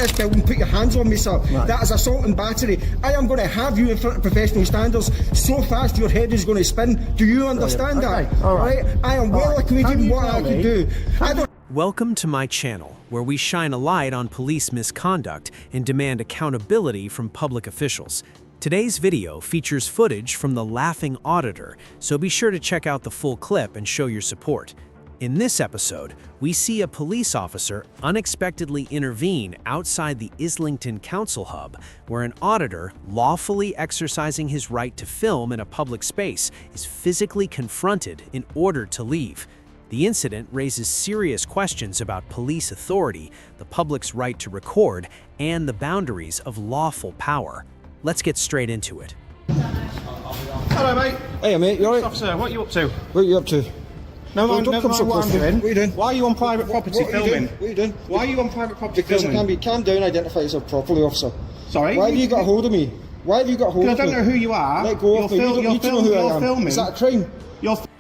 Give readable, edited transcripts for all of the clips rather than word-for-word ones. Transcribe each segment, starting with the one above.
this building and put your hands on me, sir. Right. That is assault and battery. I am going to have you in front of professional standards so fast your head is going to spin. Do you understand that? All right. I am well acquainted with what I can do. Welcome to my channel, where we shine a light on police misconduct and demand accountability from public officials. Today's video features footage from the laughing auditor, so be sure to check out the full clip and show your support. In this episode, we see a police officer unexpectedly intervene outside the Islington Council Hub, where an auditor, lawfully exercising his right to film in a public space, is physically confronted in order to leave. The incident raises serious questions about police authority, the public's right to record, and the boundaries of lawful power. Let's get straight into it. Hello, mate. Hey, mate, you alright? Officer, what are you up to? What are you up to? No, Well, never mind what I'm doing. What are you doing? Why are you on private property What are you filming? doing? What are you doing? Why are you on private property Because filming? it can be calm down, identify yourself properly, officer. Sorry? Why have you got hold of me? Why have you got hold of me? Because I don't know who you are. Let go of me. You don't need to know who I am. Filming. Is that a crime?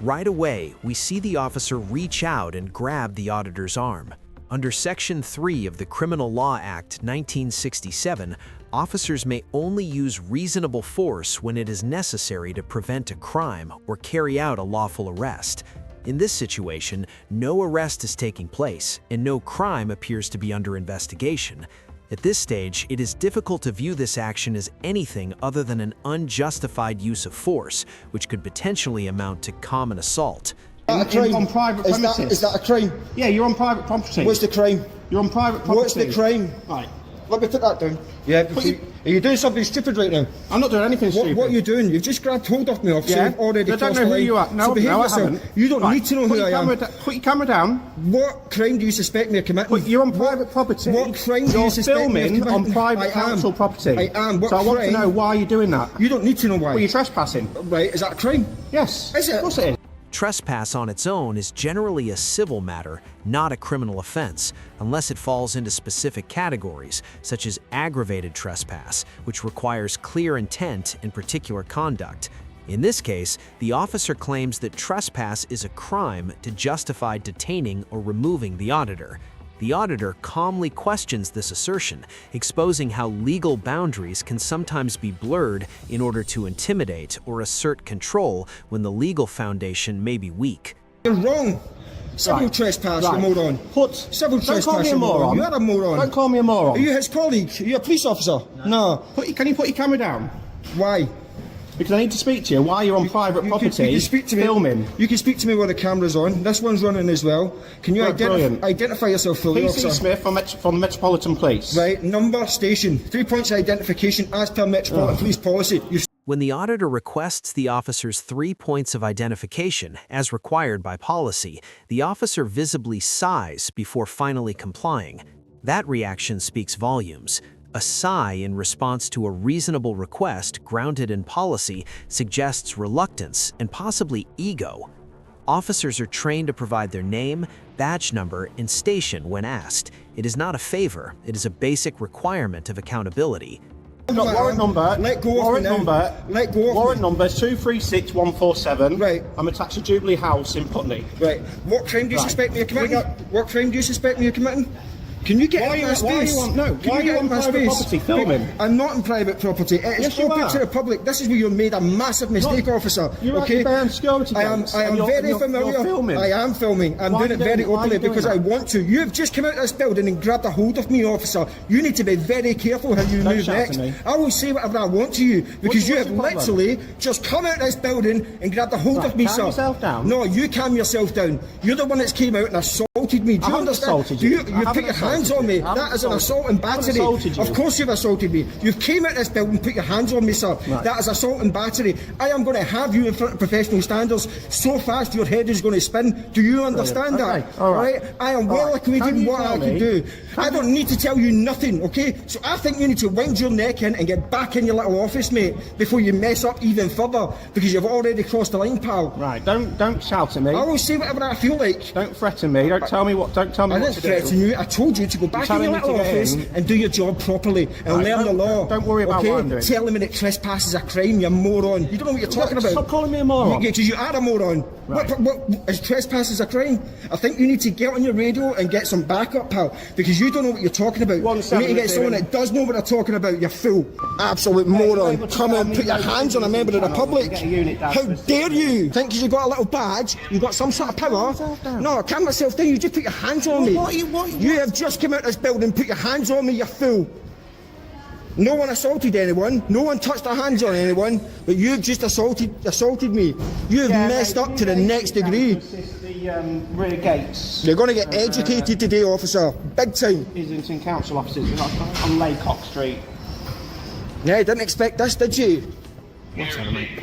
Right away, we see the officer reach out and grab the auditor's arm. Under Section 3 of the Criminal Law Act 1967, officers may only use reasonable force when it is necessary to prevent a crime or carry out a lawful arrest. In this situation, no arrest is taking place, and no crime appears to be under investigation. At this stage, it is difficult to view this action as anything other than an unjustified use of force, which could potentially amount to common assault. Is that a crime? On private premises. Is that a crime? Yeah, you're on private property. What's the crime? You're on private property. What's the crime? Right. Let me put that down. Yeah, are you doing something stupid right now? I'm not doing anything stupid. What are you doing? You've just grabbed hold of me, officer. Yeah. You've already I don't crossed know the who line. you are. No, So behave no, I yourself. haven't. You don't Right. need to know who I am. Put your camera down. What crime do you suspect me of committing? But you're on private property. What crime do you suspect me of filming committing? on private I am. council property. I am. What so I want to crime? know why you're doing that. You don't need to know why. Well, you're trespassing. Right, is that a crime? Yes. Is it? Of course it is. Trespass on its own is generally a civil matter, not a criminal offense, unless it falls into specific categories, such as aggravated trespass, which requires clear intent and particular conduct. In this case, the officer claims that trespass is a crime to justify detaining or removing the auditor. The auditor calmly questions this assertion, exposing how legal boundaries can sometimes be blurred in order to intimidate or assert control when the legal foundation may be weak. You're wrong. Civil trespass, you moron. Civil trespass, call me a moron. You are a moron. Don't call me a moron. Are you his colleague? Are you a police officer? No. Can you put your camera down? Why? Because I need to speak to you. Why you're on private property You can speak to me. filming? You can speak to me while the camera's on. This one's running as well. Can you Brilliant. identify yourself fully, PC officer? Smith from the Metropolitan Police. Right, number, station. 3 points of identification as per Metropolitan Police policy. When the auditor requests the officer's 3 points of identification, as required by policy, the officer visibly sighs before finally complying. That reaction speaks volumes. A sigh in response to a reasonable request grounded in policy suggests reluctance and possibly ego. Officers are trained to provide their name, badge number, and station when asked. It is not a favor, it is a basic requirement of accountability. Warrant number. Let go of warrant me now. number. Let go of Warrant me. number 236147. Right. I'm attached to Jubilee House in Putney. Right, what crime do you suspect me of committing? What crime do you suspect me of committing? Can you get Why in are my you- space? why are you on- no, Can why you are you get on in my private space? property filming? I'm not in private property. It is Yes, you open are. to the public. This is where you made a massive mistake, officer. You're okay? actually behind security I am gates and you're- very you're familiar. filming. I am filming. I'm Why doing are it you very doing- why are you openly doing because that? I want to. You've just come out of this building and grabbed a hold of me, officer. You need to be very careful how you Don't move shout next. at me. I will say whatever I want to you because you what's have your problem? literally just come out of this building and grabbed a hold Right, of me, calm sir. yourself down. No, you calm yourself down. You're the one that's came out and assaulted me. Do you haven't understand? assaulted you. You I put haven't your hands assaulted on me. you. I haven't That is an assaulted assault and you. I haven't battery. assaulted you. Of course you've assaulted me. You've came out this building and put your hands on me, sir. Right. That is assault and battery. I am going to have you in front of professional standards so fast your head is going to spin. Do you understand Okay, that? all right. I am well right. acquainted Can with you what I tell can me- do. can I don't need to tell you nothing, okay? So I think you need to wind your neck in and get back in your little office, mate, before you mess up even further, because you've already crossed the line, pal. Right, don't shout at me. I will say whatever I feel like. Don't threaten me. Don't tell me what I to didn't do. threaten you. I told you you to go back in telling your me to little get office in? and do your job properly and Right, learn the law. don't worry about what I'm doing. Telling me that trespass is a crime, you moron. You don't know what you're talking about. Stop calling me a moron. Because you are a moron. Right. What is trespass is a crime? I think you need to get on your radio and get some backup, pal, because you don't know what you're talking about. You need to get someone that does know what they're talking about, you fool. Absolute moron. Come on, put your hands on a member of the public. How dare you? Think because you got a little badge, you got some sort of power? No, calm myself down, you just put your hands on me. You have just come out of this building, put your hands on me, you fool. No one assaulted anyone, no one touched their hands on anyone, but you've just assaulted me. You've messed up to the next degree. The rear gates. You're going to get educated today, officer. Big time. Islington Council offices on Laycock Street. Yeah, didn't expect this, did you?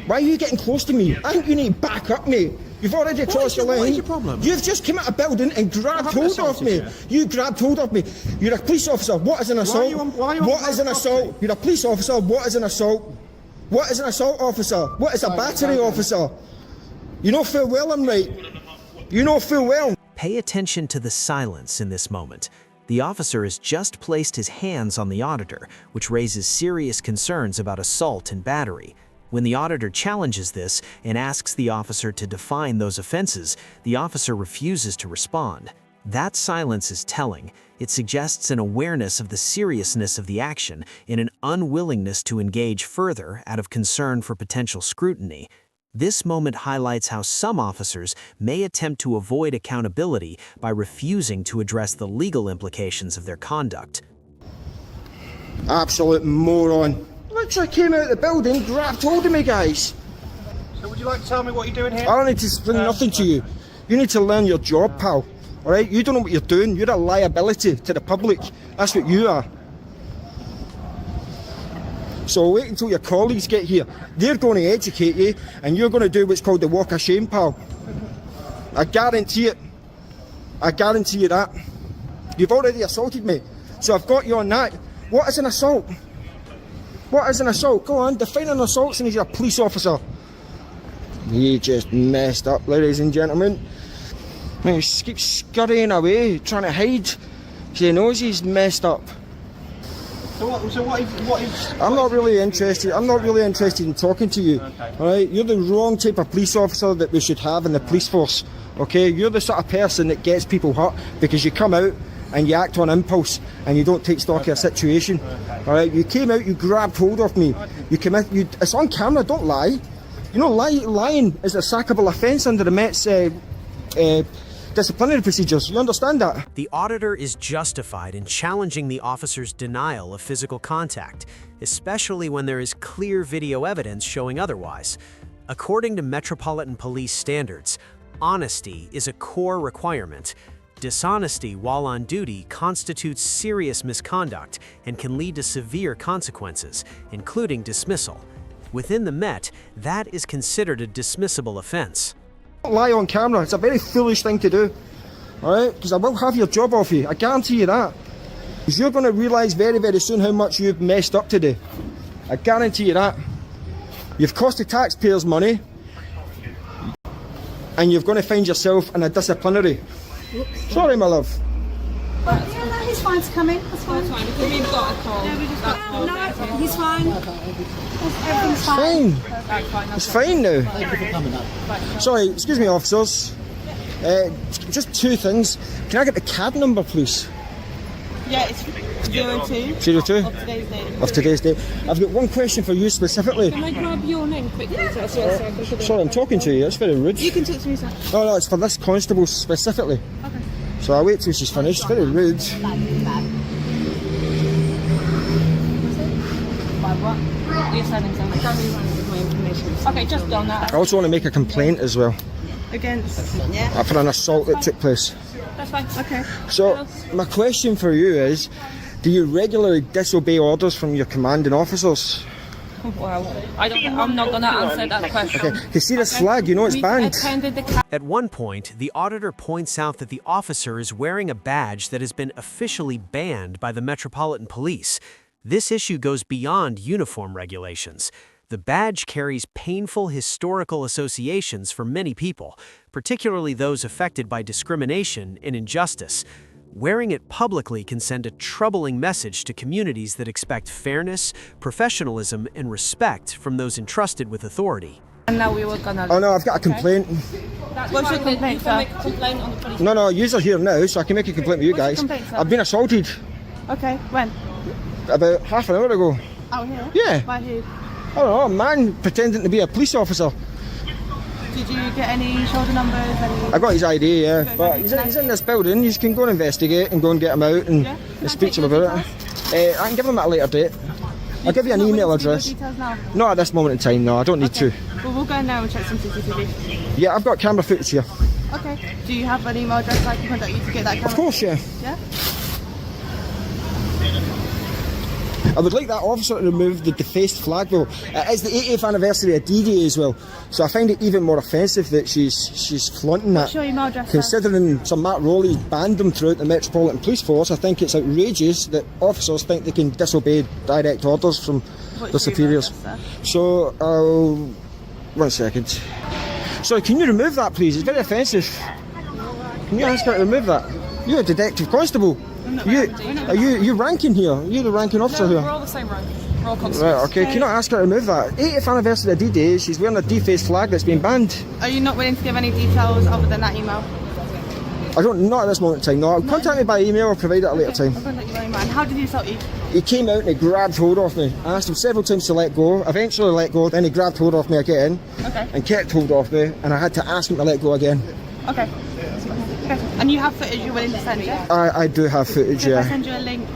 Why are you getting close to me? I think you need to back up, mate. You've already crossed your line. What is your problem? You've just come out of a building and grabbed hold of me. You grabbed hold of me. You're a police officer. What is an assault? What is an assault? You're a police officer. What is an assault? What is an assault officer? What is a battery officer? You know full well I'm right. You know full well. Pay attention to the silence in this moment. The officer has just placed his hands on the auditor, which raises serious concerns about assault and battery. When the auditor challenges this and asks the officer to define those offenses, the officer refuses to respond. That silence is telling. It suggests an awareness of the seriousness of the action and an unwillingness to engage further out of concern for potential scrutiny. This moment highlights how some officers may attempt to avoid accountability by refusing to address the legal implications of their conduct. Absolute moron. Literally came out of the building, grabbed hold of me, guys. So would you like to tell me what you're doing here? I don't need to explain nothing to you. You need to learn your job, pal. Alright? You don't know what you're doing. You're a liability to the public. That's what you are. So wait until your colleagues get here. They're going to educate you, and you're going to do what's called the walk of shame, pal. I guarantee it. I guarantee you that. You've already assaulted me, so I've got you on that. What is an assault? What is an assault? Go on, define an assault since you're a police officer. You just messed up, ladies and gentlemen. He keeps scurrying away, trying to hide. He knows he's messed up. I'm not really interested. I'm not really interested in talking to you. Okay. All right, you're the wrong type of police officer that we should have in the police force. Okay, you're the sort of person that gets people hurt because you come out and you act on impulse and you don't take stock of a situation. All right, you came out, you grabbed hold of me. You came in. It's on camera. Don't lie. You know, lying is a sackable offence under the Met's disciplinary procedures. You understand that? The auditor is justified in challenging the officer's denial of physical contact, especially when there is clear video evidence showing otherwise. According to Metropolitan Police standards, honesty is a core requirement. Dishonesty while on duty constitutes serious misconduct and can lead to severe consequences, including dismissal. Within the Met, that is considered a dismissible offense. Don't lie on camera. It's a very foolish thing to do. Alright? Because I will have your job off you. I guarantee you that. Because you're going to realise very, very soon how much you've messed up today. I guarantee you that. You've cost the taxpayers money. And you're going to find yourself in a disciplinary. Sorry, my love. Yeah, no, he's fine to come in. That's fine. That's fine, because we've got a call. No, he's fine. Everything's Fine. That's fine. It's fine now. Sorry, excuse me, officers. Just two things. Can I get the card number, please? Yeah, it's 02 02 of today's date. of today's date. I've got one question for you specifically. Can I grab your name quickly? So I can put it- Sorry, I'm talking to you. That's very rude. You can talk to me, sir. Oh no, it's for this constable specifically. Okay. So I'll wait till she's finished. Very rude. Your surname, sir. I can't really run with my information. Okay, just done that. I also want to make a complaint as well Against. Yeah. for an assault that took place. That's fine. Okay. So my question for you is, do you regularly disobey orders from your commanding officers? Well, I'm not going to answer that question. Okay, you see this flag, you know it's We banned. attended the At one point, the auditor points out that the officer is wearing a badge that has been officially banned by the Metropolitan Police. This issue goes beyond uniform regulations. The badge carries painful historical associations for many people, particularly those affected by discrimination and injustice. Wearing it publicly can send a troubling message to communities that expect fairness, professionalism, and respect from those entrusted with authority. And now we were gonna... Oh no, I've got a complaint. What's your complaint, sir? Make a complaint on the police. No, you're here now, so I can make a complaint with you What's your guys. complaint, sir? I've been assaulted Okay, when? about half an hour ago. Out here? Yeah. By who? I don't know, a man pretending to be a police officer. Did you get any shoulder numbers? I got his ID, yeah. Got his But ID, he's in this building. You can go and investigate and go and get him out and, Yeah? Can I and speak take to him your about it. I can give him at a later date. I'll give you an Not email willing to give address. your details now? Not at this moment in time, no, I don't need Okay. to. Well, we'll go in now and check some CCTV. Yeah, I've got camera footage here. Okay. Do you have an email address I can contact you to get that camera? Of course, yeah. Yeah? I would like that officer to remove the defaced flag though. It is the 80th anniversary of D-Day as well, so I find it even more offensive that she's flaunting that. What's your email address, sir? Considering Sir Matt Rowley's banned them throughout the Metropolitan Police Force, I think it's outrageous that officers think they can disobey direct orders from What's their your email superiors. address, sir? So, 1 second. Sorry, can you remove that please? It's very offensive. Can you ask her to remove that? You're a detective constable. You're ranking here. You're the ranking officer No, here. we're all the same rank. We're all constables. Right, okay, can you not ask her to remove that? 80th anniversary of D-Day, she's wearing a defaced flag that's been banned. Are you not willing to give any details other than that email? Not at this moment in time, no. Contact me by email or provide it at a later time. I'll contact you by email. And how did he assault you? He came out and he grabbed hold of me. I asked him several times to let go, eventually let go, then he grabbed hold of me again Okay. and kept hold of me, and I had to ask him to let go again. Okay. And you have footage you're willing to send, yeah? I do have footage, If I yeah. send you a link,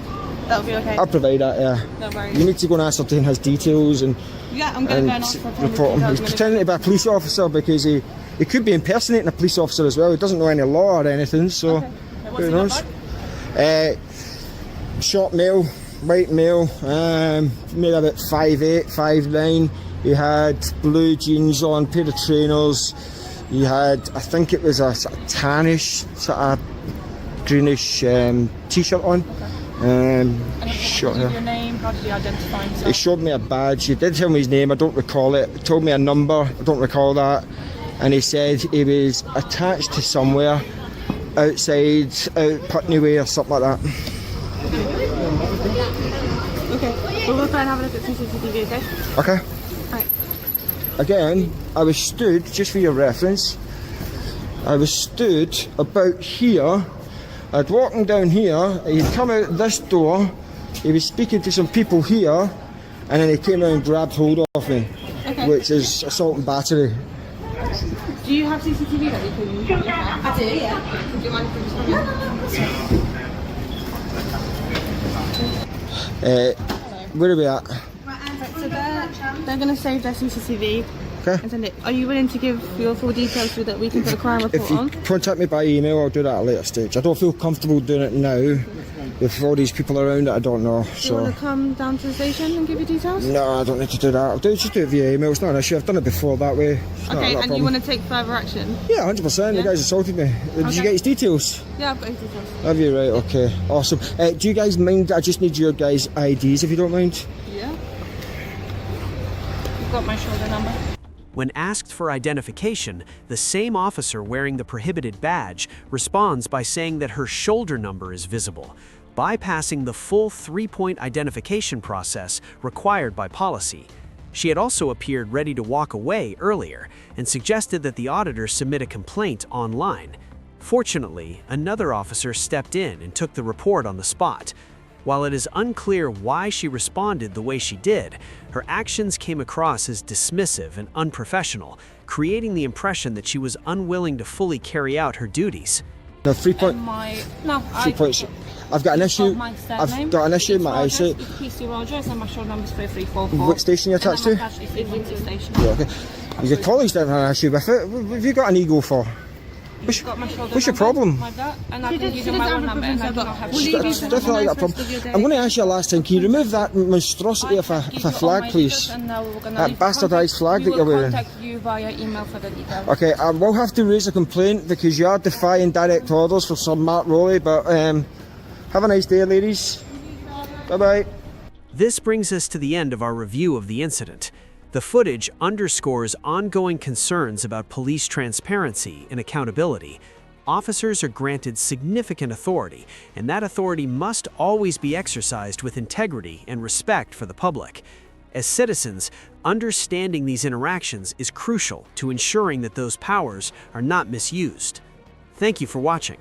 that'll be okay? I'll provide that, yeah. No worries. You need to go and ascertain his details and, Yeah, I'm going to go and ask for report him. He's pretending to be a police officer because he could be impersonating a police officer as well. He doesn't know any law or anything, so Okay. What's who he got knows? back? Short male, white male, made about 5'8", 5'9". He had blue jeans on, pair of trainers. He had, I think it was a sort of tannish, sort of greenish t-shirt on. And Short what was hair. your name? How did he identify himself? He showed me a badge. He did tell me his name. I don't recall it. He told me a number. I don't recall that. And he said he was attached to somewhere outside, out Putney Way or something like that. Okay. Well, we'll try and have a look at CCTV, okay? Okay. Right. Again, I was stood, just for your reference, I was stood about here. I'd walking down here, he'd come out this door, he was speaking to some people here, and then he came out and grabbed hold of me, Okay. which is assault and battery. Do you have CCTV that you can look at? I do, yeah. Do you mind if we just run Where are we at? So they're going to save their CCTV Okay. and send it. Are you willing to give your full details so that we can put a crime report If you on? contact me by email, I'll do that at a later stage. I don't feel comfortable doing it now with all these people around that I don't know. Do you So want to come down to the station and give your details? no, I don't need to do that. I'll just do it via email. It's not an issue. I've done it before that way. It's not Okay, a and problem. you want to take further action? Yeah, 100%. The Yeah? guys assaulted me. Did you Okay. get his details? Yeah, I've got his details. Have you? Right, okay. Awesome. Do you guys mind? I just need your guys' IDs if you don't mind. Yeah. You've got my shoulder number. When asked for identification, the same officer wearing the prohibited badge responds by saying that her shoulder number is visible, bypassing the full three-point identification process required by policy. She had also appeared ready to walk away earlier and suggested that the auditor submit a complaint online. Fortunately, another officer stepped in and took the report on the spot. While it is unclear why she responded the way she did, her actions came across as dismissive and unprofessional, creating the impression that she was unwilling to fully carry out her duties. The 3 point. No, 3 points. I've got an issue. My I've surname, got an issue with my It's eyesight. PC Rogers and my shoulder number is 3344. What station are you attached to? Islington Station. Yeah, okay. Your colleagues don't have an issue with it. What have you got an ego for? You've got my shoulder What's your number, problem? my that, and I can give you my one number and I do not have It's definitely got a problem. I'm going to ask you a last time. Can you remove that monstrosity of a flag, please? That bastardised flag that you're wearing. We will contact you via email for the details. Okay, I will have to raise a complaint because you are defying direct orders for Sir Matt Rowley, but have a nice day, ladies. Bye-bye. This brings us to the end of our review of the incident. The footage underscores ongoing concerns about police transparency and accountability. Officers are granted significant authority, and that authority must always be exercised with integrity and respect for the public. As citizens, understanding these interactions is crucial to ensuring that those powers are not misused. Thank you for watching.